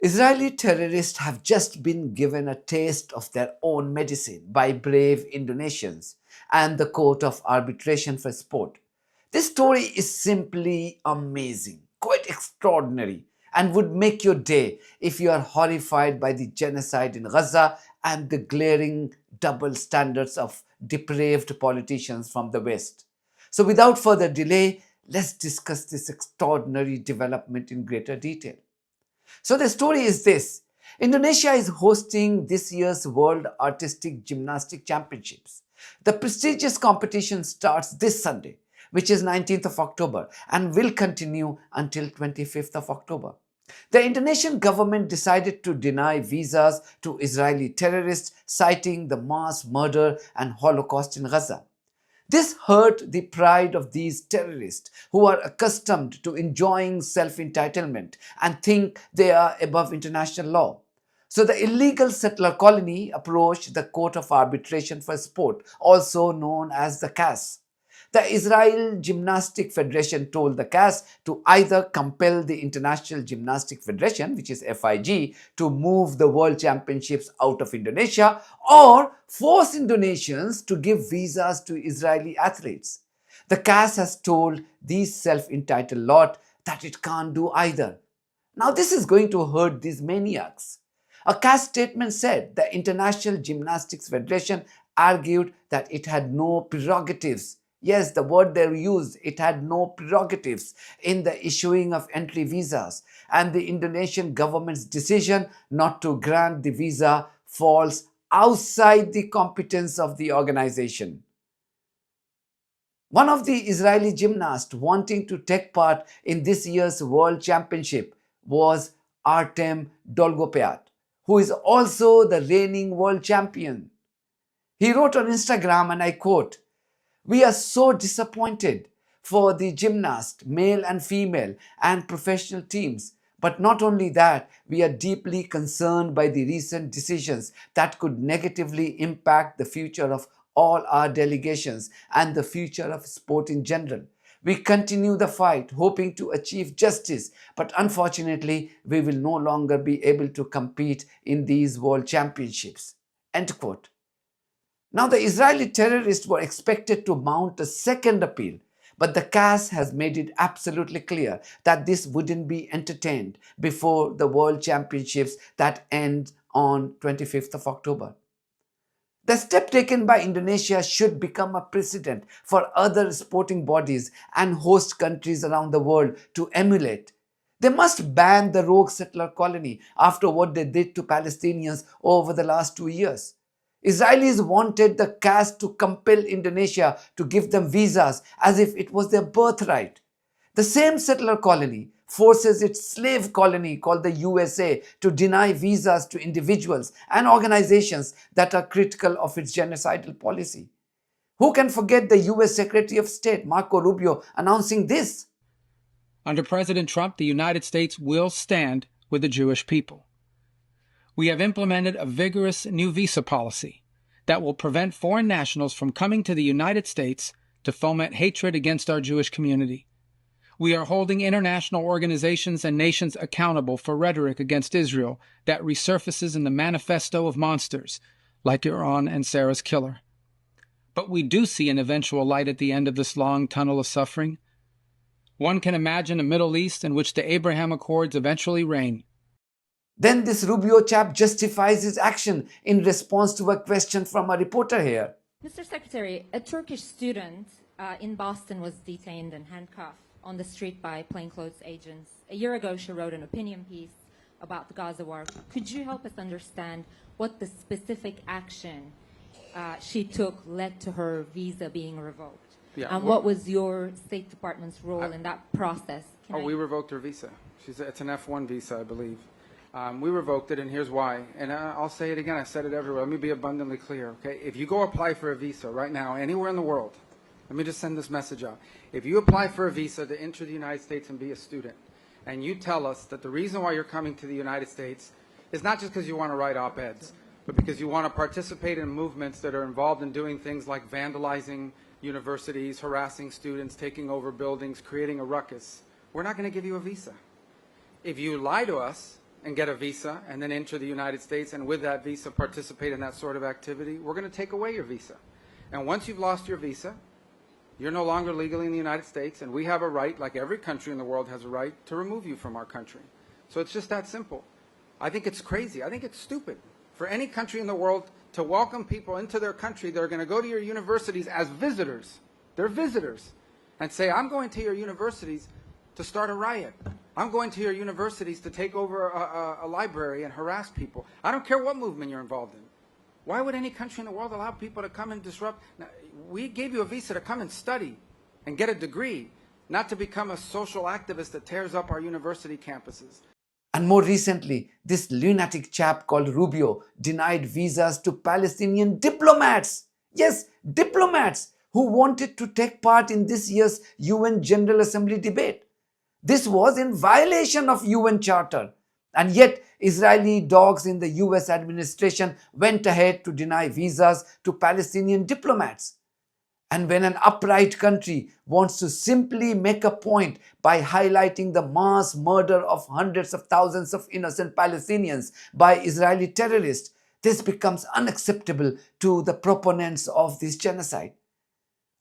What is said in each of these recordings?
Israeli terrorists have just been given a taste of their own medicine by brave Indonesians and the Court of Arbitration for Sport. This story is simply amazing, quite extraordinary, and would make your day if you are horrified by the genocide in Gaza and the glaring double standards of depraved politicians from the West. So, without further delay, let's discuss this extraordinary development in greater detail. So the story is this. Indonesia is hosting this year's World Artistic Gymnastic Championships. The prestigious competition starts this Sunday, which is 19th of October, and will continue until 25th of October. The Indonesian government decided to deny visas to Israeli terrorists, citing the mass murder and Holocaust in Gaza. This hurt the pride of these terrorists who are accustomed to enjoying self entitlement and think they are above international law. So, the illegal settler colony approached the Court of Arbitration for Sport, also known as the CAS. The Israel Gymnastic Federation told the CAS to either compel the International Gymnastic Federation, which is FIG, to move the World Championships out of Indonesia or force Indonesians to give visas to Israeli athletes. The CAS has told these self-entitled lot that it can't do either. Now this is going to hurt these maniacs. A CAS statement said the International Gymnastics Federation argued that it had no prerogatives. Yes, the word they used, it had no prerogatives in the issuing of entry visas, and the Indonesian government's decision not to grant the visa falls outside the competence of the organization. One of the Israeli gymnasts wanting to take part in this year's World Championship was Artem Dolgopiat, who is also the reigning world champion. He wrote on Instagram, and I quote, "We are so disappointed for the gymnast, male and female, and professional teams. But not only that, we are deeply concerned by the recent decisions that could negatively impact the future of all our delegations and the future of sport in general. We continue the fight, hoping to achieve justice, but unfortunately, we will no longer be able to compete in these world championships." End quote. Now, the Israeli terrorists were expected to mount a second appeal, but the CAS has made it absolutely clear that this wouldn't be entertained before the World Championships that end on 25th of October. The step taken by Indonesia should become a precedent for other sporting bodies and host countries around the world to emulate. They must ban the rogue settler colony after what they did to Palestinians over the last 2 years. Israelis wanted the CAS to compel Indonesia to give them visas as if it was their birthright. The same settler colony forces its slave colony called the USA to deny visas to individuals and organizations that are critical of its genocidal policy. Who can forget the US Secretary of State Marco Rubio announcing this? Under President Trump, the United States will stand with the Jewish people. We have implemented a vigorous new visa policy that will prevent foreign nationals from coming to the United States to foment hatred against our Jewish community. We are holding international organizations and nations accountable for rhetoric against Israel that resurfaces in the manifesto of monsters like Iran and Sarah's killer. But we do see an eventual light at the end of this long tunnel of suffering. One can imagine a Middle East in which the Abraham Accords eventually reign. Then this Rubio chap justifies his action in response to a question from a reporter here. Mr. Secretary, a Turkish student in Boston was detained and handcuffed on the street by plainclothes agents. A year ago, she wrote an opinion piece about the Gaza war. Could you help us understand what the specific action she took led to her visa being revoked? Yeah, and what was your State Department's role in that process? We revoked her visa. It's an F1 visa, I believe. We revoked it, and here's why. And I'll say it again. I said it everywhere. Let me be abundantly clear, okay? If you go apply for a visa right now, anywhere in the world, let me just send this message out. If you apply for a visa to enter the United States and be a student, and you tell us that the reason why you're coming to the United States is not just because you want to write op-eds, but because you want to participate in movements that are involved in doing things like vandalizing universities, harassing students, taking over buildings, creating a ruckus, we're not going to give you a visa. If you lie to us and get a visa and then enter the United States and with that visa participate in that sort of activity, we're going to take away your visa. And once you've lost your visa, you're no longer legally in the United States, and we have a right, like every country in the world has a right, to remove you from our country. So it's just that simple. I think it's crazy. I think it's stupid for any country in the world to welcome people into their country that are going to go to your universities as visitors. They're visitors. And say, I'm going to your universities to start a riot. I'm going to your universities to take over a library and harass people. I don't care what movement you're involved in. Why would any country in the world allow people to come and disrupt? Now, we gave you a visa to come and study and get a degree, not to become a social activist that tears up our university campuses. And more recently, this lunatic chap called Rubio denied visas to Palestinian diplomats. Yes, diplomats who wanted to take part in this year's UN General Assembly debate. This was in violation of UN Charter. And yet, Israeli dogs in the US administration went ahead to deny visas to Palestinian diplomats. And when an upright country wants to simply make a point by highlighting the mass murder of hundreds of thousands of innocent Palestinians by Israeli terrorists, this becomes unacceptable to the proponents of this genocide.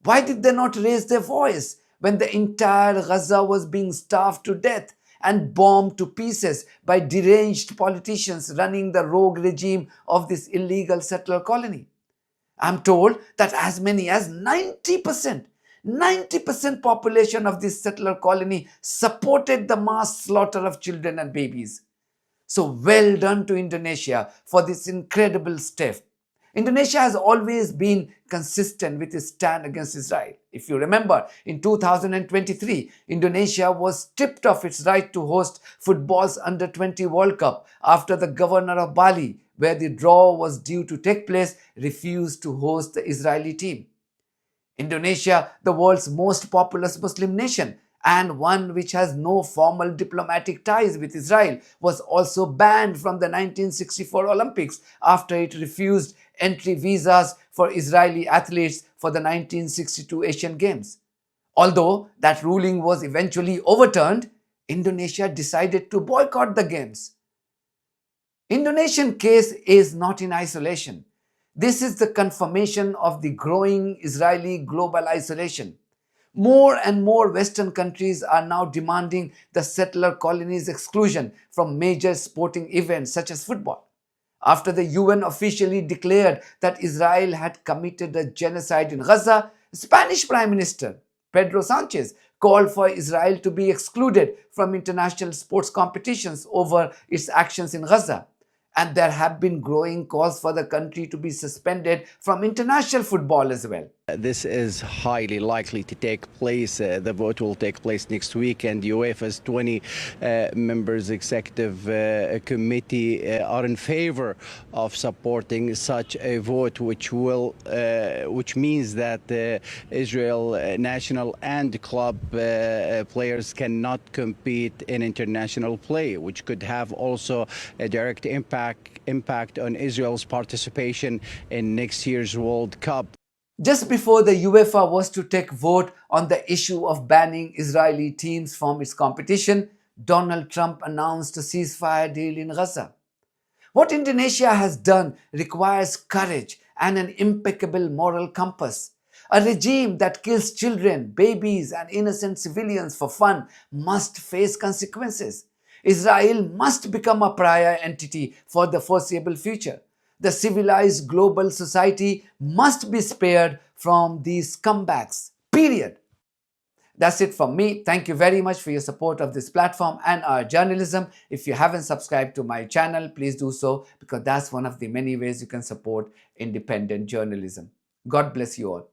Why did they not raise their voice when the entire Gaza was being starved to death and bombed to pieces by deranged politicians running the rogue regime of this illegal settler colony? I'm told that as many as 90% population of this settler colony supported the mass slaughter of children and babies. So well done to Indonesia for this incredible step. Indonesia has always been consistent with its stand against Israel. If you remember, in 2023, Indonesia was stripped of its right to host football's Under-20 World Cup after the governor of Bali, where the draw was due to take place, refused to host the Israeli team. Indonesia, the world's most populous Muslim nation and one which has no formal diplomatic ties with Israel, was also banned from the 1964 Olympics after it refused entry visas for Israeli athletes for the 1962 Asian Games. Although that ruling was eventually overturned, Indonesia decided to boycott the Games. Indonesian case is not in isolation. This is the confirmation of the growing Israeli global isolation. More and more Western countries are now demanding the settler colonies' exclusion from major sporting events such as football. After the UN officially declared that Israel had committed a genocide in Gaza, Spanish Prime Minister Pedro Sanchez called for Israel to be excluded from international sports competitions over its actions in Gaza. And there have been growing calls for the country to be suspended from international football as well. This is highly likely to take place. The vote will take place next week, and UEFA's 20 members executive committee are in favor of supporting such a vote, which means that Israel national and club players cannot compete in international play, which could have also a direct impact on Israel's participation in next year's World Cup. Just before the UEFA was to take vote on the issue of banning Israeli teams from its competition, Donald Trump announced a ceasefire deal in Gaza. What Indonesia has done requires courage and an impeccable moral compass. A regime that kills children, babies, and innocent civilians for fun must face consequences. Israel must become a pariah entity for the foreseeable future. The civilized global society must be spared from these scumbags. Period. That's it from me. Thank you very much for your support of this platform and our journalism. If you haven't subscribed to my channel, please do so, because that's one of the many ways you can support independent journalism. God bless you all.